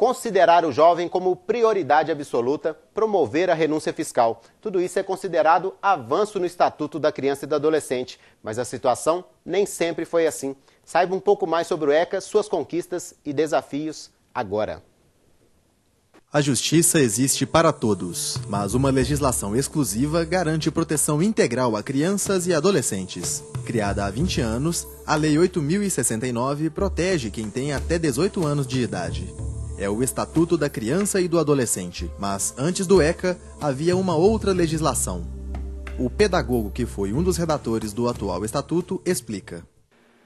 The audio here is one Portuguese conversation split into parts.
considerar o jovem como prioridade absoluta, promover a renúncia fiscal. Tudo isso é considerado avanço no Estatuto da Criança e do Adolescente, mas a situação nem sempre foi assim. Saiba um pouco mais sobre o ECA, suas conquistas e desafios agora. A justiça existe para todos, mas uma legislação exclusiva garante proteção integral a crianças e adolescentes. Criada há 20 anos, a Lei 8.069 protege quem tem até 18 anos de idade. É o Estatuto da Criança e do Adolescente, mas antes do ECA havia uma outra legislação. O pedagogo que foi um dos redatores do atual estatuto explica.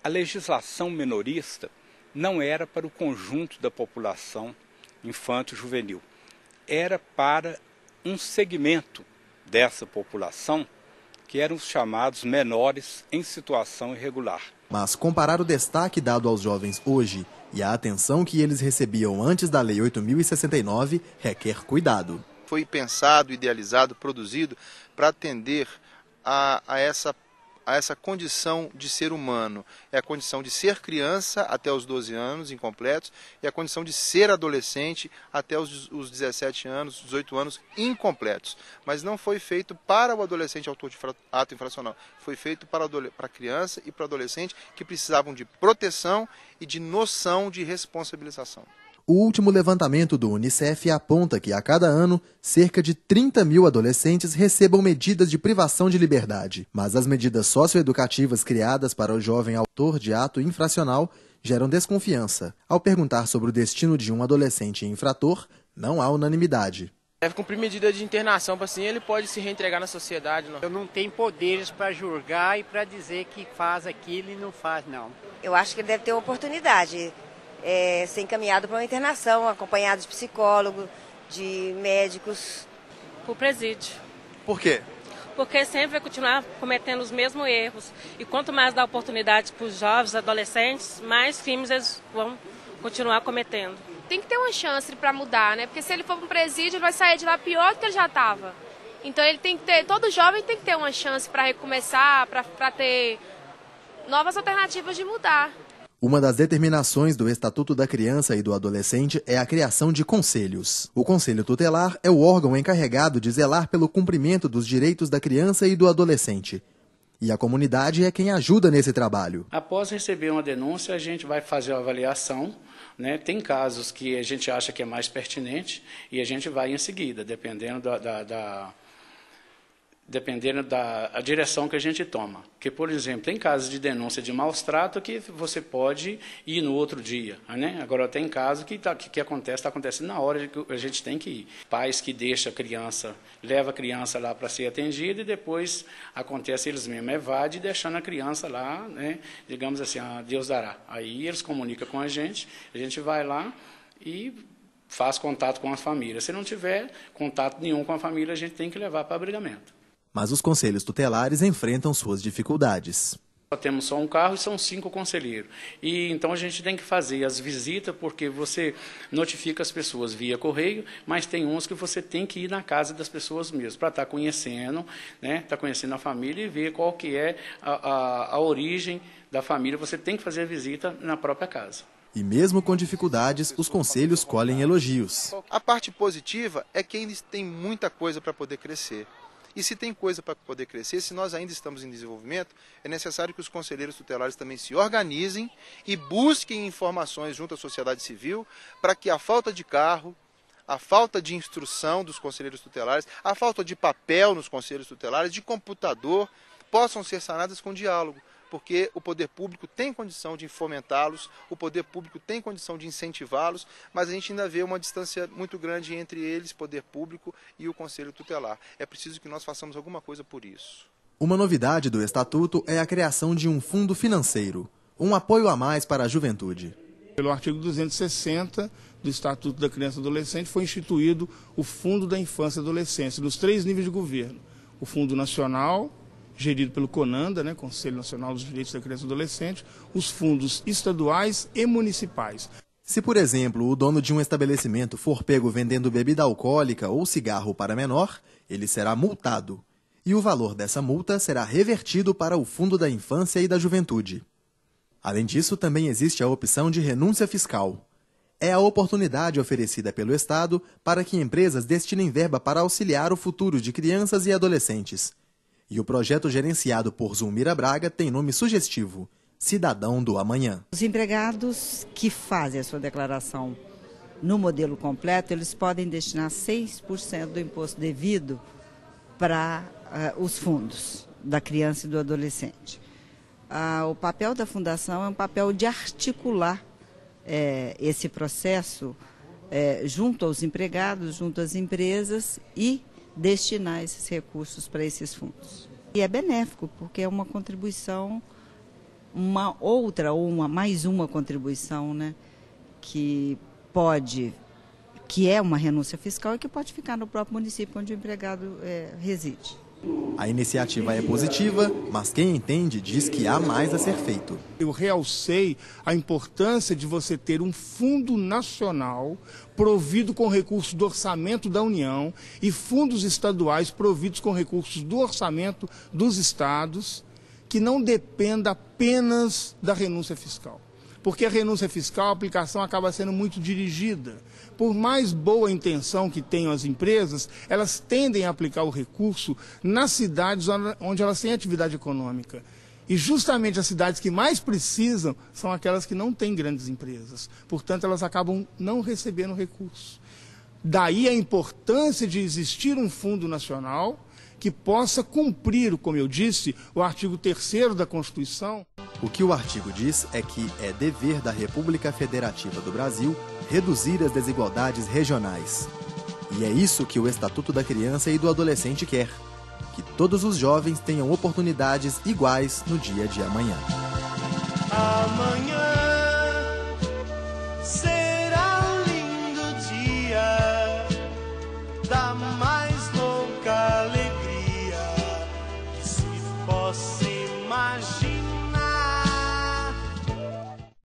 A legislação minorista não era para o conjunto da população infanto-juvenil. Era para um segmento dessa população que eram os chamados menores em situação irregular. Mas comparar o destaque dado aos jovens hoje e a atenção que eles recebiam antes da Lei 8.069 requer cuidado. Foi pensado, idealizado, produzido para atender a essa condição de ser humano. É a condição de ser criança até os 12 anos incompletos e a condição de ser adolescente até os 17 anos, 18 anos incompletos. Mas não foi feito para o adolescente autor de ato infracional. Foi feito para a criança e para o adolescente que precisavam de proteção e de noção de responsabilização. O último levantamento do Unicef aponta que, a cada ano, cerca de 30 mil adolescentes recebam medidas de privação de liberdade. Mas as medidas socioeducativas criadas para o jovem autor de ato infracional geram desconfiança. Ao perguntar sobre o destino de um adolescente infrator, não há unanimidade. Deve cumprir medida de internação, assim ele pode se reentregar na sociedade. Eu não tenho poderes para julgar e para dizer que faz aquilo e não faz, não. Eu acho que ele deve ter uma oportunidade. Ser encaminhado para uma internação, acompanhado de psicólogo, de médicos. Por presídio. Por quê? Porque sempre vai continuar cometendo os mesmos erros. E quanto mais dá oportunidade para os jovens, adolescentes, mais crimes eles vão continuar cometendo. Tem que ter uma chance para mudar, né? Porque se ele for para um presídio, ele vai sair de lá pior do que ele já estava. Então ele tem que ter, todo jovem tem que ter uma chance para recomeçar, para ter novas alternativas de mudar. Uma das determinações do Estatuto da Criança e do Adolescente é a criação de conselhos. O Conselho Tutelar é o órgão encarregado de zelar pelo cumprimento dos direitos da criança e do adolescente. E a comunidade é quem ajuda nesse trabalho. Após receber uma denúncia, a gente vai fazer a avaliação, né? Tem casos que a gente acha que é mais pertinente e a gente vai em seguida, dependendo da direção que a gente toma. Porque, por exemplo, tem casos de denúncia de maus-trato que você pode ir no outro dia, né? Agora, tem casos que está acontecendo na hora que a gente tem que ir. Pais que deixam a criança, leva a criança lá para ser atendida e depois acontece eles mesmos evadem deixando a criança lá, né? Digamos assim, Deus dará. Aí eles comunicam com a gente vai lá e faz contato com a família. Se não tiver contato nenhum com a família, a gente tem que levar para abrigamento. Mas os conselhos tutelares enfrentam suas dificuldades. Temos só um carro e são 5 conselheiros. E então a gente tem que fazer as visitas, porque você notifica as pessoas via correio, mas tem uns que você tem que ir na casa das pessoas mesmo, para estar conhecendo, né? Estar conhecendo a família e ver qual que é a origem da família. Você tem que fazer a visita na própria casa. E mesmo com dificuldades, os conselhos colhem elogios. A parte positiva é que eles têm muita coisa para poder crescer. E se tem coisa para poder crescer, se nós ainda estamos em desenvolvimento, é necessário que os conselheiros tutelares também se organizem e busquem informações junto à sociedade civil para que a falta de carro, a falta de instrução dos conselheiros tutelares, a falta de papel nos conselhos tutelares, de computador, possam ser sanadas com diálogo. Porque o poder público tem condição de fomentá-los, o poder público tem condição de incentivá-los, mas a gente ainda vê uma distância muito grande entre eles, poder público, e o Conselho Tutelar. É preciso que nós façamos alguma coisa por isso. Uma novidade do Estatuto é a criação de um fundo financeiro, um apoio a mais para a juventude. Pelo artigo 260 do Estatuto da Criança e do Adolescente foi instituído o Fundo da Infância e Adolescência, nos 3 níveis de governo. O Fundo Nacional, gerido pelo CONANDA, né, Conselho Nacional dos Direitos da Criança e do Adolescente, os fundos estaduais e municipais. Se, por exemplo, o dono de um estabelecimento for pego vendendo bebida alcoólica ou cigarro para menor, ele será multado. E o valor dessa multa será revertido para o Fundo da Infância e da Juventude. Além disso, também existe a opção de renúncia fiscal. é a oportunidade oferecida pelo Estado para que empresas destinem verba para auxiliar o futuro de crianças e adolescentes. E o projeto gerenciado por Zulmira Braga tem nome sugestivo: Cidadão do Amanhã. Os empregados que fazem a sua declaração no modelo completo, eles podem destinar 6% do imposto devido para os fundos da criança e do adolescente. O papel da Fundação é um papel de articular esse processo junto aos empregados, junto às empresas e destinar esses recursos para esses fundos. E é benéfico, porque é uma contribuição, mais uma contribuição, né, que é uma renúncia fiscal e que pode ficar no próprio município onde o empregado reside. A iniciativa é positiva, mas quem entende diz que há mais a ser feito. Eu realcei a importância de você ter um fundo nacional provido com recursos do orçamento da União e fundos estaduais providos com recursos do orçamento dos estados, que não dependa apenas da renúncia fiscal. Porque a renúncia fiscal, a aplicação acaba sendo muito dirigida. Por mais boa intenção que tenham as empresas, elas tendem a aplicar o recurso nas cidades onde elas têm atividade econômica. E justamente as cidades que mais precisam são aquelas que não têm grandes empresas. Portanto, elas acabam não recebendo recurso. Daí a importância de existir um fundo nacional que possa cumprir, como eu disse, o artigo 3º da Constituição. O que o artigo diz é que é dever da República Federativa do Brasil reduzir as desigualdades regionais. E é isso que o Estatuto da Criança e do Adolescente quer: que todos os jovens tenham oportunidades iguais no dia de amanhã. Amanhã será um lindo dia da mais louca alegria que se possa imaginar.